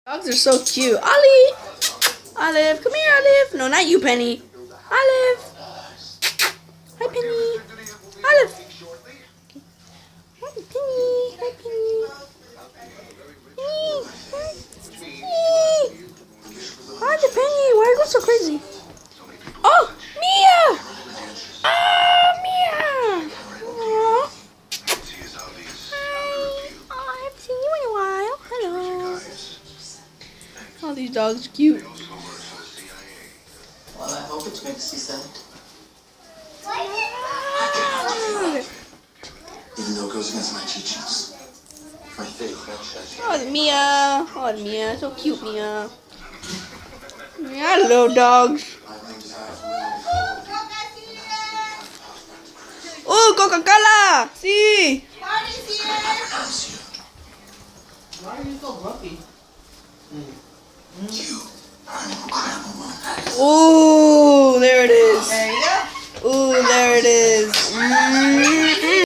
Dogs are so cute. Olive, come here, Olive. No, not you, Penny. Olive. Hi, Penny. Olive. Hi, Penny. Hi, Penny. Hi, the Penny. Why are you going so crazy? Oh, Mia. Mia. Aww. Hi. Oh, I haven't seen you in a while. Hello. Oh, these dogs are cute. Well, I hope it makes you sad. Even though it goes against my teachings. My faith. Oh, Mia. Oh, Mia. So cute, Mia. Hello, dogs. Oh, Coca-Cola. See. Why are you so grumpy? Oh, there it is. There you go. Oh, there it is.